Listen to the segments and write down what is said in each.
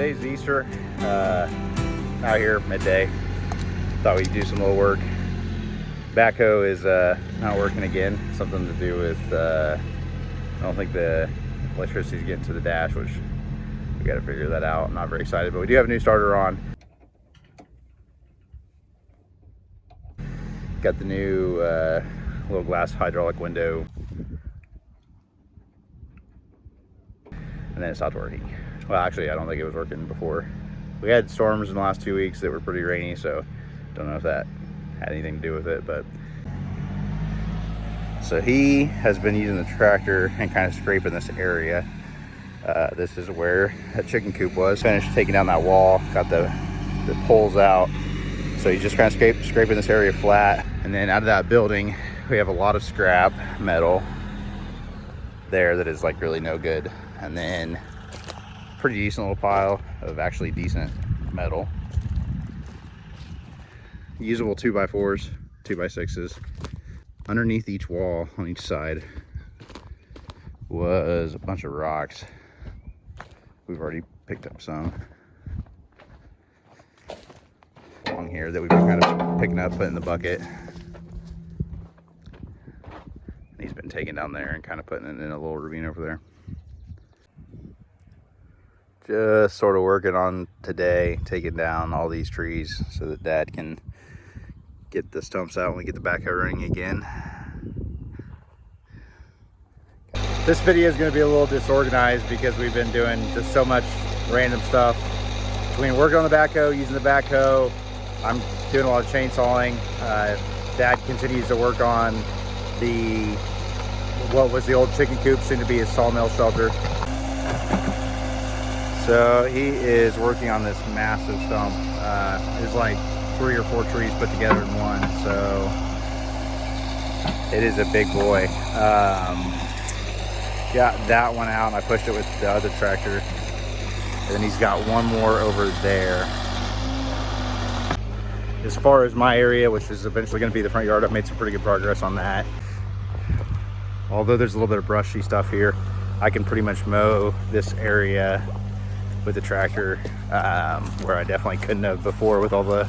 today's Easter. Out here midday. Thought we'd do some little work. Backhoe is not working again. Something to do with I don't think the electricity's getting to the dash, which we got to figure that out. I'm not very excited, but we do have a new starter on. Got the new little glass hydraulic window, and then it stopped working. Well, actually, I don't think it was working before. We had storms in the last 2 weeks that were pretty rainy, so don't know if that had anything to do with it. But so he has been using the tractor and kind of scraping this area. This is where that chicken coop was. Finished taking down that wall, got the poles out. So he's just kind of scraping this area flat. And then out of that building, we have a lot of scrap metal there that is like really no good. And then pretty decent little pile of actually decent metal. Usable 2x4s, 2x6s. Underneath each wall on each side was a bunch of rocks. We've already picked up some along here that we've been kind of picking up, putting in the bucket. And he's been taking down there and kind of putting it in a little ravine over there. Just sort of working on today, taking down all these trees so that Dad can get the stumps out when we get the backhoe running again. This video is going to be a little disorganized because we've been doing just so much random stuff. Between working on the backhoe, using the backhoe, I'm doing a lot of chainsawing. Dad continues to work on what was the old chicken coop, soon to be a sawmill shelter. So he is working on this massive stump. There's like 3 or 4 trees put together in one, so it is a big boy. Got that one out and I pushed it with the other tractor. And then he's got one more over there. As far as my area, which is eventually going to be the front yard, I've made some pretty good progress on that. Although there's a little bit of brushy stuff here, I can pretty much mow this area with the tractor, where I definitely couldn't have before with all the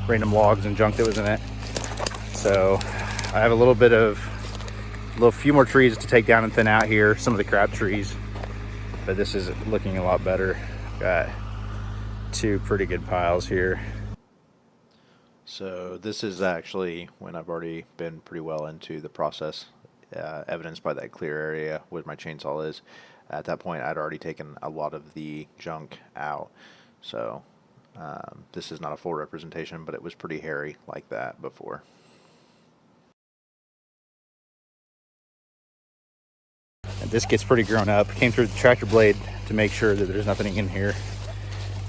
random logs and junk that was in it. So I have a few more trees to take down and thin out here, some of the crap trees, but this is looking a lot better. Got 2 pretty good piles here. So this is actually when I've already been pretty well into the process, evidenced by that clear area where my chainsaw is. At that point, I'd already taken a lot of the junk out. So this is not a full representation, but it was pretty hairy like that before. And this gets pretty grown up. Came through the tractor blade to make sure that there's nothing in here.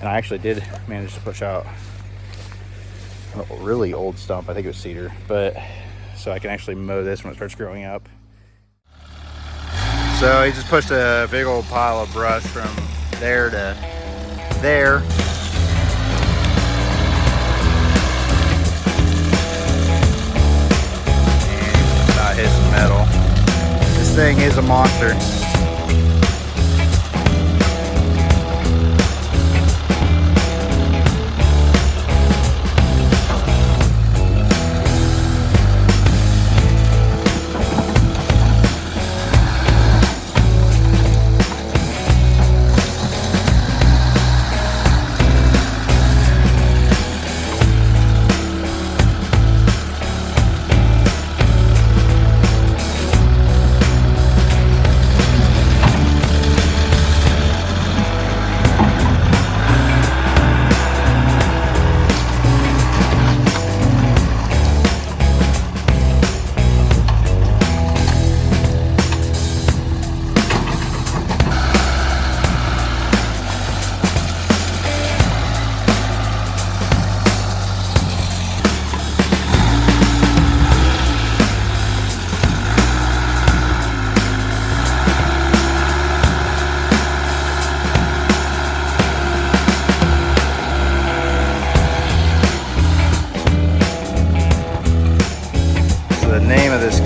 And I actually did manage to push out a really old stump. I think it was cedar, but so I can actually mow this when it starts growing up. So he just pushed a big old pile of brush from there to there. And about his metal. This thing is a monster.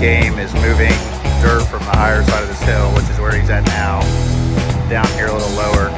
game is moving dirt from the higher side of this hill, which is where he's at now, down here a little lower.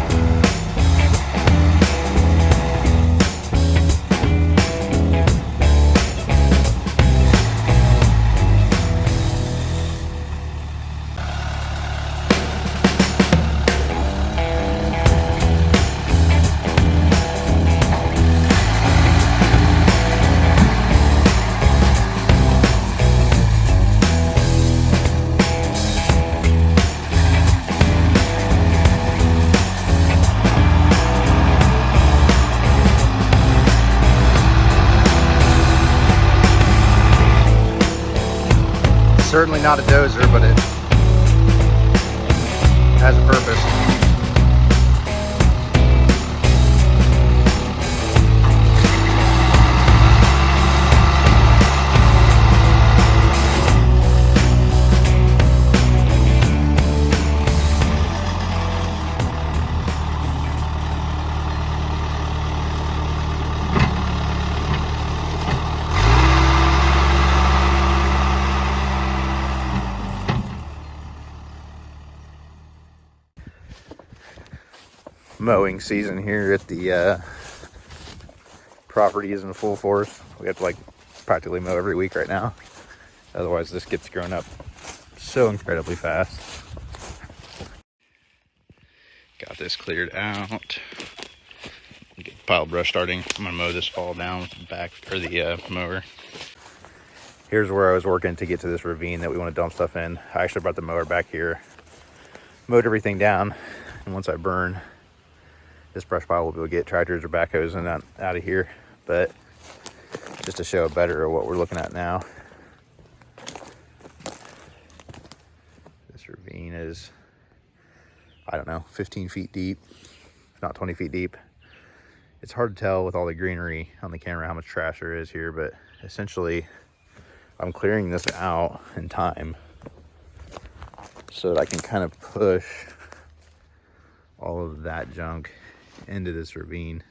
Certainly not a dozer, but it has a purpose. Mowing season here at the property is in full force. We have to like practically mow every week right now. Otherwise this gets grown up so incredibly fast. Got this cleared out. Get the pile brush starting. I'm gonna mow this all down with the back or the mower. Here's where I was working to get to this ravine that we want to dump stuff in. I actually brought the mower back here, mowed everything down, and once I burn this brush pile, we'll be able to get tractors or backhoes and out of here. But just to show better what we're looking at now, this ravine is, I don't know, 15 feet deep, if not 20 feet deep. It's hard to tell with all the greenery on the camera how much trash there is here, but essentially I'm clearing this out in time so that I can kind of push all of that junk into this ravine.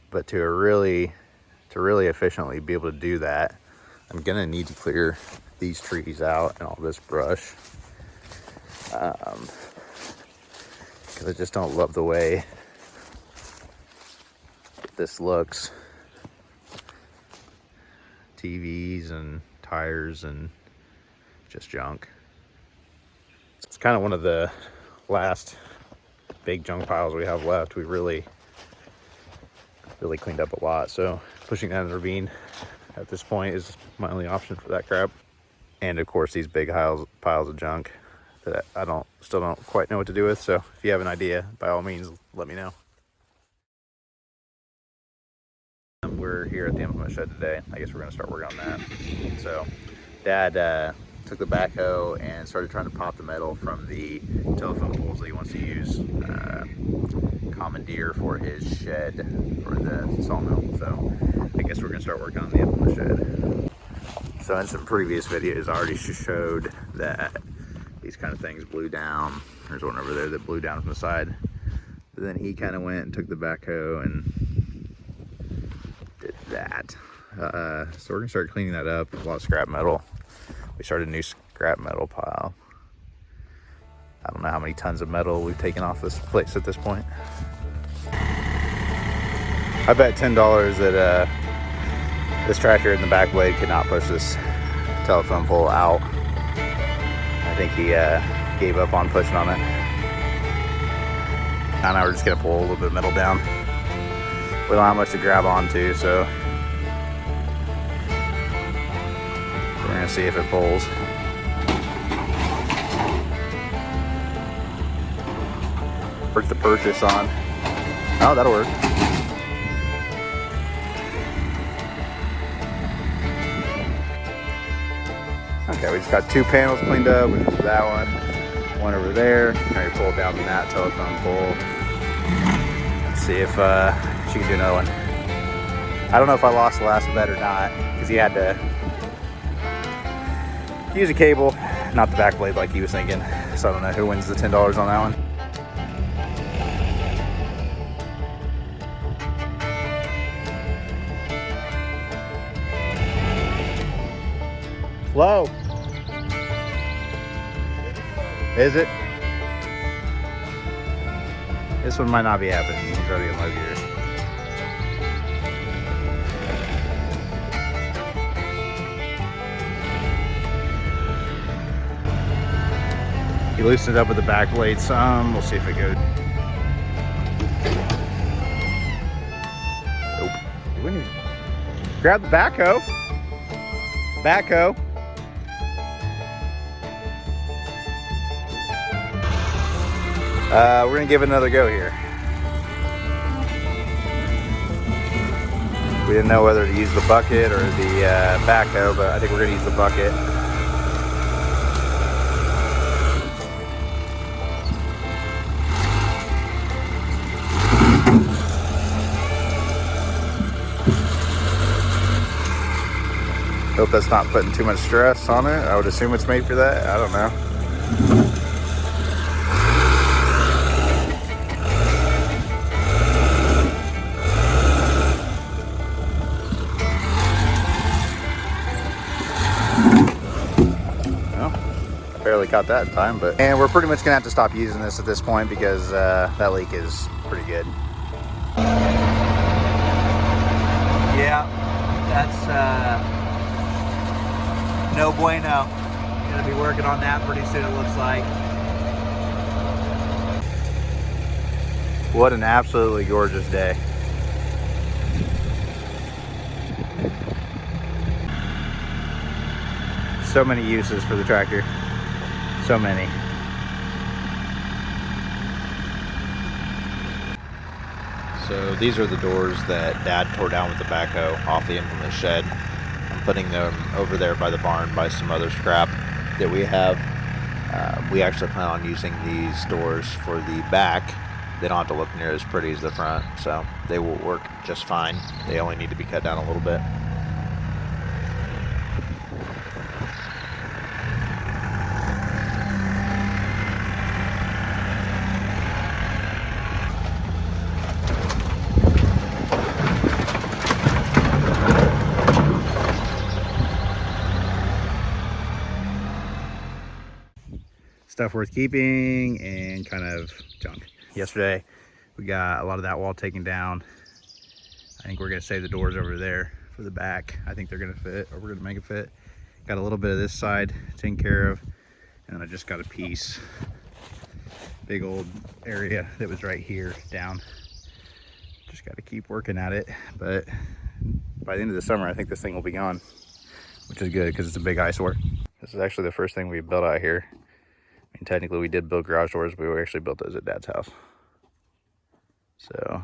But to really efficiently be able to do that, I'm gonna need to clear these trees out and all this brush, because I just don't love the way this looks. TVs and tires and just junk. It's kind of one of the last big junk piles we have left. We really cleaned up a lot, so pushing that in the ravine at this point is my only option for that crap. And of course these big piles of junk that I still don't quite know what to do with. So if you have an idea, by all means let me know. We're here at the implement shed today. I guess we're gonna start working on that. So Dad took the backhoe and started trying to pop the metal from the telephone poles that he wants to use commandeer for his shed for the sawmill. So I guess we're gonna start working on the implement shed. So in some previous videos I already showed that these kind of things blew down. There's one over there that blew down from the side. But then he kind of went and took the backhoe and did that. So we're gonna start cleaning that up. A lot of scrap metal. We started a new scrap metal pile. I don't know how many tons of metal we've taken off this place at this point. I bet $10 that this tractor in the back blade could not push this telephone pole out. I think he gave up on pushing on it. And now we're just gonna pull a little bit of metal down. We don't have much to grab onto, so we're gonna see if it pulls. Work the purchase on. Oh, that'll work. Okay, we just got 2 panels cleaned up, which is that one over there. Now you pull down that telephone pole. Let's see if she can do another one. I don't know if I lost the last bet or not, because he had to use a cable, not the back blade like he was thinking. So I don't know who wins the $10 on that one. Low. Is it? This one might not be happening. He's already in low gear. He loosened it up with the back blade some. We'll see if it goes. Nope. He wouldn't even grab the backhoe. Backhoe. We're gonna give it another go here. We didn't know whether to use the bucket or the backhoe, but I think we're gonna use the bucket. Hope that's not putting too much stress on it. I would assume it's made for that. I don't know. Barely caught that in time, but and we're pretty much gonna have to stop using this at this point because that leak is pretty good. Yeah, that's no bueno. Gonna be working on that pretty soon, it looks like. What an absolutely gorgeous day. So many uses for the tractor. So many. So these are the doors that Dad tore down with the backhoe off the implement shed. I'm putting them over there by the barn by some other scrap that we have. We actually plan on using these doors for the back. They don't have to look near as pretty as the front, so they will work just fine. They only need to be cut down a little bit. Stuff worth keeping and kind of junk. Yesterday we got a lot of that wall taken down. I think we're gonna save the doors over there for the back. I think they're gonna fit, or we're gonna make it fit. Got a little bit of this side taken care of, and then I just got a piece, big old area that was right here down. Just got to keep working at it, but by the end of the summer I think this thing will be gone, which is good because it's a big eyesore. This is actually the first thing we built out here. I mean, technically we did build garage doors, but we actually built those at Dad's house. So,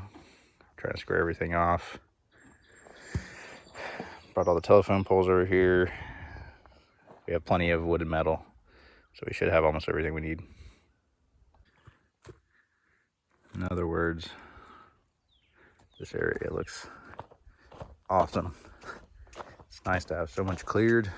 trying to square everything off. Brought all the telephone poles over here. We have plenty of wood and metal, so we should have almost everything we need. In other words, this area looks awesome. It's nice to have so much cleared.